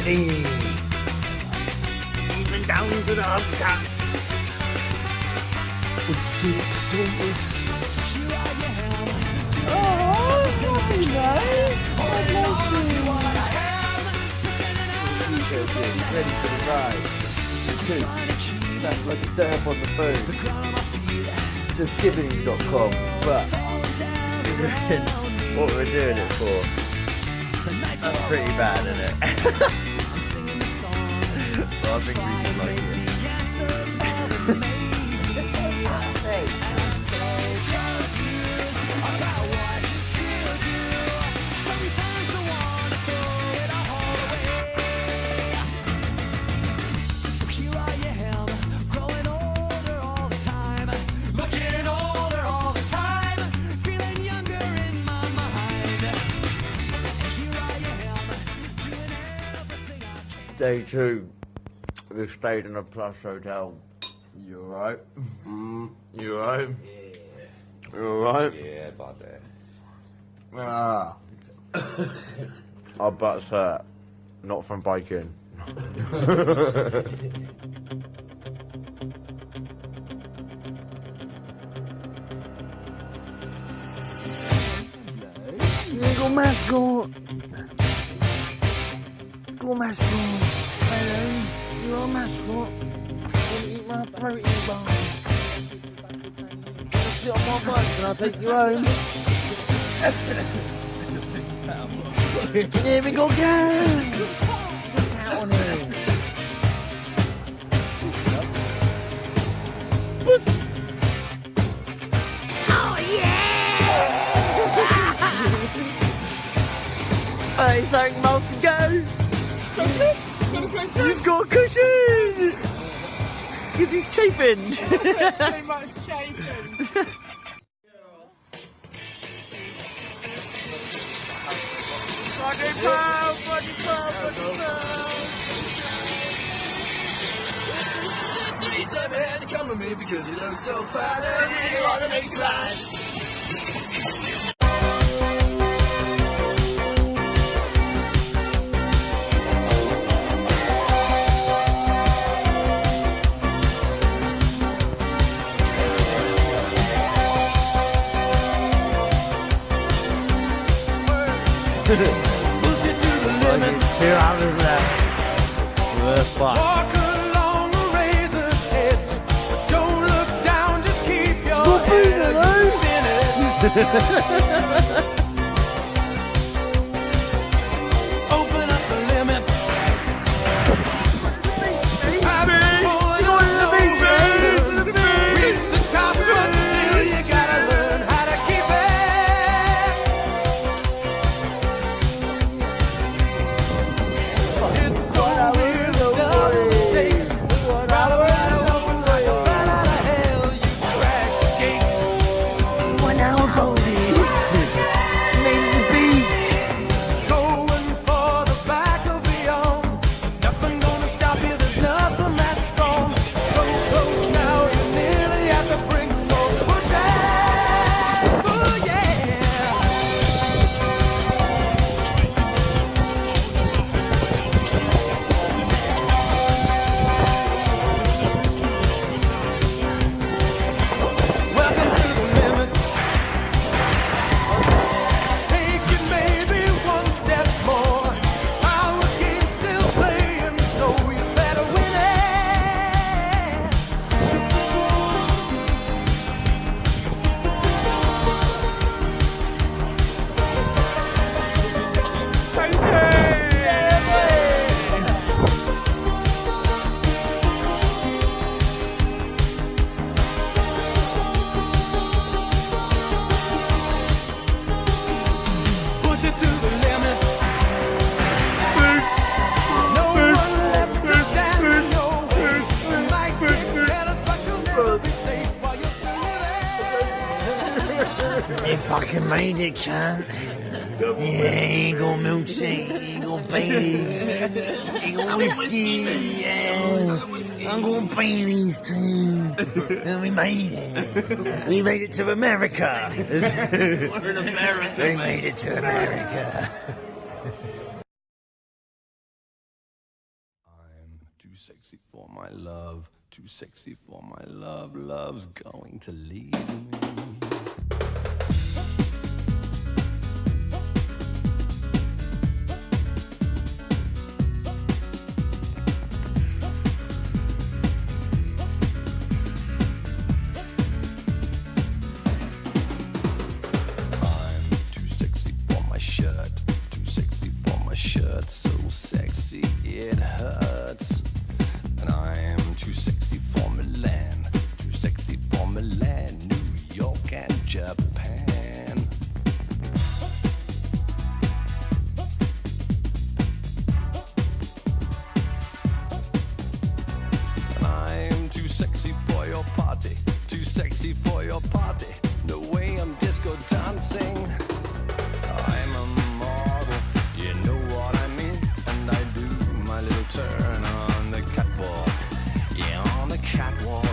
ready. Even down to the hubcaps. Oh, that'd be nice. I'd like Ready for the ride. Because sounds like a derp on the phone. JustGiving.com. But what we're doing it for, that's pretty bad, isn't it? So I think we should like it. Day 2, we've stayed in a plush hotel. You alright? You alright? Yeah. You alright? Yeah, about that. Ah. Our butts hurt. Not from biking. Eagle mascot. Eagle mascot. Hello. You're a mascot. Want to eat my protein bar? Sit on my bike and I'll take you home. Here we go again. Get out on him. Oh yeah! Hey, something Mark can go. He's got a cushion. Because he's chafing. so much chafing. Bloody pearl, bloody pearl, bloody pearl. Man, come with me because you look so fine and I really want to make you mine. Push it to the limit. 2 hours left. We're fine. Walk along the razor's edge. But don't look down, just keep your head up. Open up the limit. Pass the point of no return. Reach the top, but still you gotta learn how to keep it. Hit the wheel, double mistakes. Right around open like a bat out of hell. You crash the gates. 1 hour bogey. Name the beat. Going for the back of beyond. Nothing gonna stop you, there's nothing that strong. So close now, you're nearly at the brink. So push it. Oh yeah. Welcome to the limit. Take it maybe one step more. Our game's still playing, so you better win it. Push it to the limit. No one left to stand in your way. You might get careless, but you'll never be safe while you're still living. You fucking made it, cunt. Yeah, you got milkshake, you got Baileys, you got whiskey, yeah. I got Baileys too. And we made it. We made it to America. We're in America. We made it to America. sexy for my love, too sexy for my love, love's going to leave me. So sexy it hurts, and I'm too sexy for Milan, too sexy for Milan, New York and Japan. And I'm too sexy for your party, too sexy for your party. No way I'm disco dancing. I'm a model, you know what I mean. And I do my little turn on the catwalk, yeah, on the catwalk.